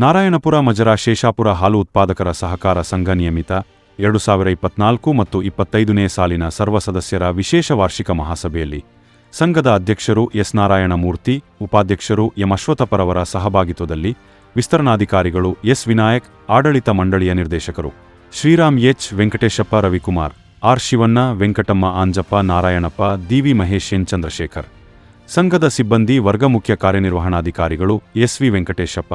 ನಾರಾಯಣಪುರ ಮಜರ ಶೇಷಾಪುರ ಹಾಲು ಉತ್ಪಾದಕರ ಸಹಕಾರ ಸಂಘ ನಿಯಮಿತ 2024 ಮತ್ತು 25ನೇ ಸಾಲಿನ ಸರ್ವ ಸದಸ್ಯರ ವಿಶೇಷ ವಾರ್ಷಿಕ ಮಹಾಸಭೆಯಲ್ಲಿ ಸಂಘದ ಅಧ್ಯಕ್ಷರು ಎಸ್ ನಾರಾಯಣಮೂರ್ತಿ, ಉಪಾಧ್ಯಕ್ಷರು ಎಂ ಅಶ್ವಥಪ್ಪರವರ ಸಹಭಾಗಿತ್ವದಲ್ಲಿ ವಿಸ್ತರಣಾಧಿಕಾರಿಗಳು ಎಸ್ ವಿನಾಯಕ್, ಆಡಳಿತ ಮಂಡಳಿಯ ನಿರ್ದೇಶಕರು Shriram H Venkateshappa, Ravikumar, R Shivanna, Venkatamma, Anjappa, Narayanappa, D V Mahesh, N Chandrashekar, ಸಂಘದ ಸಿಬ್ಬಂದಿ ವರ್ಗ, ಮುಖ್ಯ ಕಾರ್ಯನಿರ್ವಹಣಾಧಿಕಾರಿಗಳು ಎಸ್ ವಿ ವೆಂಕಟೇಶಪ್ಪ,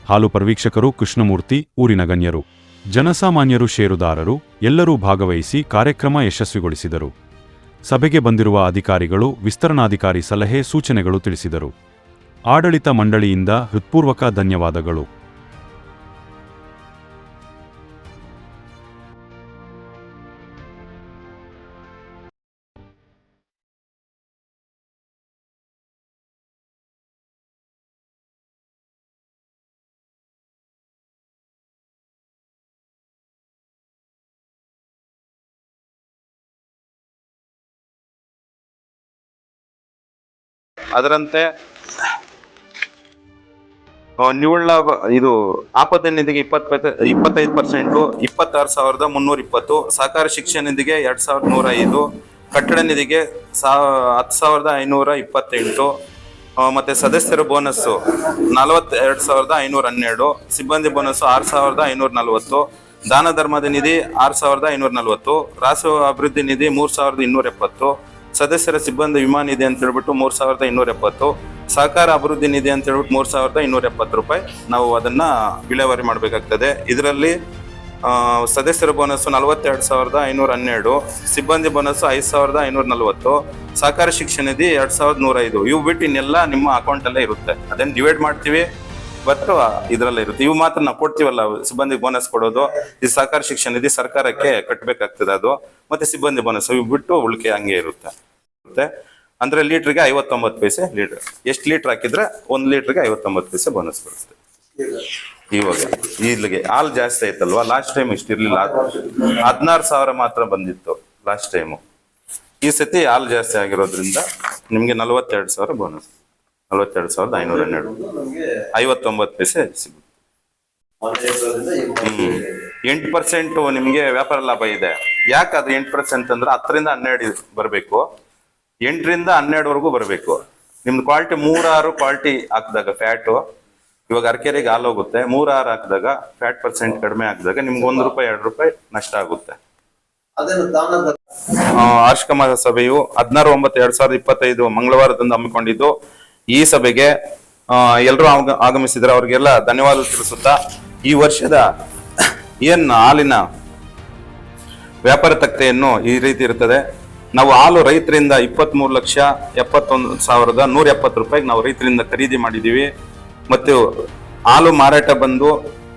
ಹಾಲು ಪರಿವೀಕ್ಷಕರು ಕೃಷ್ಣಮೂರ್ತಿ, ಊರಿನ ಗಣ್ಯರು, ಜನಸಾಮಾನ್ಯರು, ಷೇರುದಾರರು ಎಲ್ಲರೂ ಭಾಗವಹಿಸಿ ಕಾರ್ಯಕ್ರಮ ಯಶಸ್ವಿಗೊಳಿಸಿದರು. ಸಭೆಗೆ ಬಂದಿರುವ ಅಧಿಕಾರಿಗಳು ವಿಸ್ತರಣಾಧಿಕಾರಿ ಸಲಹೆ ಸೂಚನೆಗಳು ತಿಳಿಸಿದರು. ಆಡಳಿತ ಮಂಡಳಿಯಿಂದ ಹೃತ್ಪೂರ್ವಕ ಧನ್ಯವಾದಗಳು. ಅದರಂತೆ ನಿವ್ವಳ ಇದು ಆಪತ್ತು ನಿಧಿಗೆ 25%, 26,320, ಸಹಕಾರ ಶಿಕ್ಷಣ ನಿಧಿಗೆ 2,105, ಕಟ್ಟಡ ನಿಧಿಗೆ 10,528, ಮತ್ತೆ ಸದಸ್ಯರ ಬೋನಸ್ಸು 42,512, ಸಿಬ್ಬಂದಿ ಬೋನಸ್ಸು 6,540, ದಾನ ಧರ್ಮದ ನಿಧಿ 6,540, ರಾಷ್ಟ್ರ ಅಭಿವೃದ್ಧಿ ನಿಧಿ 3,270, ಸದಸ್ಯರ ಸಿಬ್ಬಂದಿ ವಿಮಾ ನಿಧಿ ಅಂತ ಹೇಳ್ಬಿಟ್ಟು 3,270, ಸಹಕಾರ ಅಭಿವೃದ್ಧಿ ನಿಧಿ ಅಂತ ಹೇಳ್ಬಿಟ್ಟು 3,270 ರೂಪಾಯಿ ನಾವು ಅದನ್ನ ವಿಲೇವಾರಿ ಮಾಡಬೇಕಾಗ್ತದೆ. ಇದರಲ್ಲಿ ಸದಸ್ಯರ ಬೋನಸ್ 42,512, ಸಿಬ್ಬಂದಿ ಬೋನಸ್ 5,540, ಸಹಕಾರ ಶಿಕ್ಷಣ ನಿಧಿ 2,105. ಇವು ಬಿಟ್ಟು ಇನ್ನೆಲ್ಲ ನಿಮ್ಮ ಅಕೌಂಟ್ ಅಲ್ಲೇ ಇರುತ್ತೆ. ಅದನ್ನ ಡಿವೈಡ್ ಮಾಡ್ತೀವಿ, ಬಟ್ ಇದರಲ್ಲೇ ಇರುತ್ತೆ. ಇವು ಮಾತ್ರ ನಾವು ಕೊಡ್ತೀವಲ್ಲ, ಸಿಬ್ಬಂದಿ ಬೋನಸ್ ಕೊಡೋದು, ಈ ಸಹಕಾರ ಶಿಕ್ಷಣ ನಿಧಿ ಸರ್ಕಾರಕ್ಕೆ ಕಟ್ಟಬೇಕಾಗ್ತದೆ ಅದು, ಮತ್ತೆ ಸಿಬ್ಬಂದಿ ಬೋನಸ್ ಇವು ಬಿಟ್ಟು ಉಳಿಕೆ ಹಂಗೆ ಇರುತ್ತೆ. ಅಂದ್ರೆ ಲೀಟರ್ಗೆ 59 ಪೈಸೆ ಲೀಟರ್. ಎಷ್ಟು ಲೀಟರ್ ಹಾಕಿದ್ರೆ 1 ಲೀಟರ್ಗೆ 59 ಪೈಸೆ ಬೋನಸ್ ಬರುತ್ತೆ. ಇವಾಗ ಇಲ್ಲಿಗೆ ಹಾಲು ಜಾಸ್ತಿ ಆಯ್ತಲ್ವಾ, ಲಾಸ್ಟ್ ಟೈಮ್ ಇಷ್ಟಿರ್ಲಿಲ್ಲ, 16,000 ಮಾತ್ರ ಬಂದಿತ್ತು ಲಾಸ್ಟ್ ಟೈಮು. ಈ ಸತಿ ಹಾಲು ಜಾಸ್ತಿ ಆಗಿರೋದ್ರಿಂದ ನಿಮ್ಗೆ 42,000 ಬೋನಸ್, 42,512, 59 ಪೈಸೆ ಸಿಗುತ್ತೆ. 8% ನಿಮ್ಗೆ ವ್ಯಾಪಾರ ಲಾಭ ಇದೆ. ಯಾಕೆ ಅದು 8% ಅಂದ್ರೆ 10ರಿಂದ 12 ಬರಬೇಕು, 8ರಿಂದ 12ವರೆಗೂ ಬರಬೇಕು. ನಿಮ್ದು ಕ್ವಾಲಿಟಿ 3-6 ಕ್ವಾಲಿಟಿ ಹಾಕಿದಾಗ ಫ್ಯಾಟು, ಇವಾಗ ಅರಕೆರೆಗೆ ಹಾಲು ಹೋಗುತ್ತೆ, 3-6 ಹಾಕಿದಾಗ ಫ್ಯಾಟ್ % ಕಡಿಮೆ ಹಾಕಿದಾಗ ನಿಮ್ಗೆ 1 ರೂಪಾಯಿ 2 ರೂಪಾಯಿ ನಷ್ಟ ಆಗುತ್ತೆ. ವಾರ್ಷಿಕ ಮಹಾಸಭೆಯು 16/9/2025 ಮಂಗಳವಾರದಂದು ಹಮ್ಮಿಕೊಂಡಿದ್ದು, ಈ ಸಭೆಗೆ ಎಲ್ಲರೂ ಆಗಮಿಸಿದ್ರೆ ಅವ್ರಿಗೆಲ್ಲ ಧನ್ಯವಾದ ತಿಳಿಸುತ್ತಾ, ಈ ವರ್ಷದ ಏನ್ ಹಾಲಿನ ವ್ಯಾಪಾರ ತಕ್ತೆಯನ್ನು ಈ ರೀತಿ ಇರ್ತದೆ. ನಾವು ಹಾಲು ರೈತರಿಂದ 23,71,170 ರೂಪಾಯಿಗೆ ನಾವು ರೈತರಿಂದ ಖರೀದಿ ಮಾಡಿದೀವಿ. ಮತ್ತು ಹಾಲು ಮಾರಾಟ ಬಂದು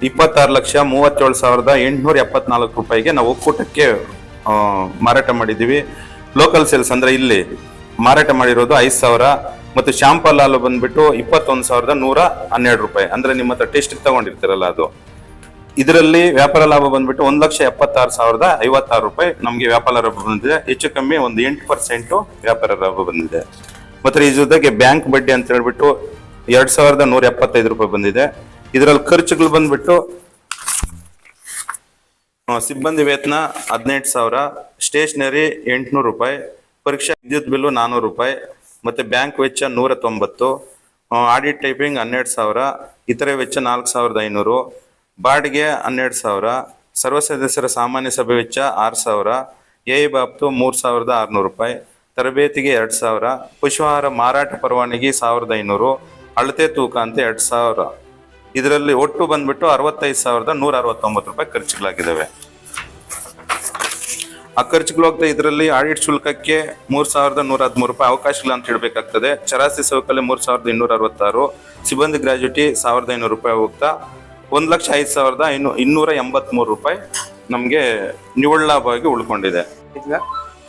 26,37,874 ರೂಪಾಯಿಗೆ ನಾವು ಒಕ್ಕೂಟಕ್ಕೆ ಮಾರಾಟ ಮಾಡಿದೀವಿ. ಲೋಕಲ್ ಸೇಲ್ಸ್ ಅಂದ್ರೆ ಇಲ್ಲಿ ಮಾರಾಟ ಮಾಡಿರೋದು 5,000. ಮತ್ತು ಶಾಂಪಲ್ ಹಾಲು ಬಂದ್ಬಿಟ್ಟು 21,112 ರೂಪಾಯಿ, ಅಂದ್ರೆ ನಿಮ್ಮ ಹತ್ರ ಟೇಸ್ಟ್ ತಗೊಂಡಿರ್ತೀರಲ್ಲ ಅದು. ಇದರಲ್ಲಿ ವ್ಯಾಪಾರ ಲಾಭ ಬಂದ್ಬಿಟ್ಟು 1,76,056 ರೂಪಾಯಿ ನಮ್ಗೆ ವ್ಯಾಪಾರ ಲಾಭ ಬಂದಿದೆ. ಹೆಚ್ಚು ಕಮ್ಮಿ ಒಂದು 8% ವ್ಯಾಪಾರ ಲಾಭ ಬಂದಿದೆ. ಮತ್ತೆ ಈ ಜೊತೆಗೆ ಬ್ಯಾಂಕ್ ಬಡ್ಡಿ ಅಂತ ಹೇಳ್ಬಿಟ್ಟು 2,175 ರೂಪಾಯಿ ಬಂದಿದೆ. ಇದರಲ್ಲಿ ಖರ್ಚುಗಳು ಬಂದ್ಬಿಟ್ಟು ಸಿಬ್ಬಂದಿ ವೇತನ 18,000, ಸ್ಟೇಷನರಿ 800 ರೂಪಾಯಿ, ಪರೀಕ್ಷಾ ವಿದ್ಯುತ್ ಬಿಲ್ಲು 400 ರೂಪಾಯಿ, ಮತ್ತೆ ಬ್ಯಾಂಕ್ ವೆಚ್ಚ 190, ಆಡಿಟ್ ಟೈಪಿಂಗ್ 12,000, ಇತರೆ ವೆಚ್ಚ 4,500, ಬಾಡಿಗೆ 12,000, ಸರ್ವ ಸದಸ್ಯರ ಸಾಮಾನ್ಯ ಸಭೆ ವೆಚ್ಚ 6,000, ಎ ಬಾಬ್ತು 3,600 ರೂಪಾಯಿ, ತರಬೇತಿಗೆ 2,000, ಪಶುಹಾರ ಮಾರಾಟ ಪರವಾನಗಿ 1,500, ಅಳತೆ ತೂಕ ಅಂತ 2,000. ಇದರಲ್ಲಿ ಒಟ್ಟು ಬಂದ್ಬಿಟ್ಟು 65,169 ರೂಪಾಯಿ ಖರ್ಚುಗಳಾಗಿದ್ದಾವೆ. ಆ ಖರ್ಚುಗಳು ಹೋಗ್ತಾ ಇದರಲ್ಲಿ ಆಡಿಟ್ ಶುಲ್ಕಕ್ಕೆ 3,113 ರೂಪಾಯಿ ಅವಕಾಶಗಳು ಅಂತ ಹೇಳಬೇಕಾಗ್ತದೆ. ಚರಾಸ್ತಿ ಸೌಕರ್ಯ 3,266, ಸಿಬ್ಬಂದಿ ಗ್ರಾಜ್ಯುಟಿ 1,500 ರೂಪಾಯಿ ಹೋಗ್ತಾ 1,05,283 ರೂಪಾಯಿ ನಮಗೆ ನಿವ್ವಳ ಲಾಭವಾಗಿ ಉಳ್ಕೊಂಡಿದೆ.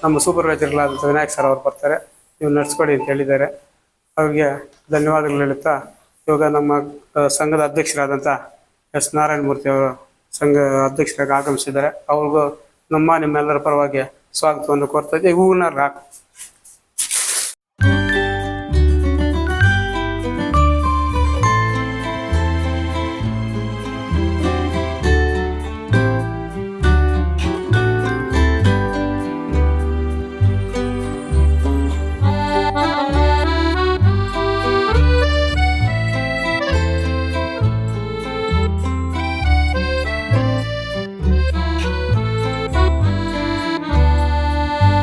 ನಮ್ಮ ಸೂಪರ್ವೈಸರ್ಗಳಾದ ವಿನಾಯಕ್ ಸರ್ ಅವರು ಬರ್ತಾರೆ, ನೀವು ನಡ್ಸ್ಕೊಡಿ ಅಂತ ಹೇಳಿದ್ದಾರೆ. ಅವ್ರಿಗೆ ಧನ್ಯವಾದಗಳು ಹೇಳುತ್ತಾ, ಇವಾಗ ನಮ್ಮ ಸಂಘದ ಅಧ್ಯಕ್ಷರಾದಂಥ ಎಸ್ ನಾರಾಯಣಮೂರ್ತಿ ಅವರು ಸಂಘ ಅಧ್ಯಕ್ಷರಾಗಿ ಆಗಮಿಸಿದ್ದಾರೆ. ಅವ್ರಿಗೂ ನಿಮ್ಮೆಲ್ಲರ ಪರವಾಗಿ ಸ್ವಾಗತವನ್ನು ಕೋರ್ತಾ ಇದ್ದೀವಿ. ಹೂವಿನ ರಾಕ್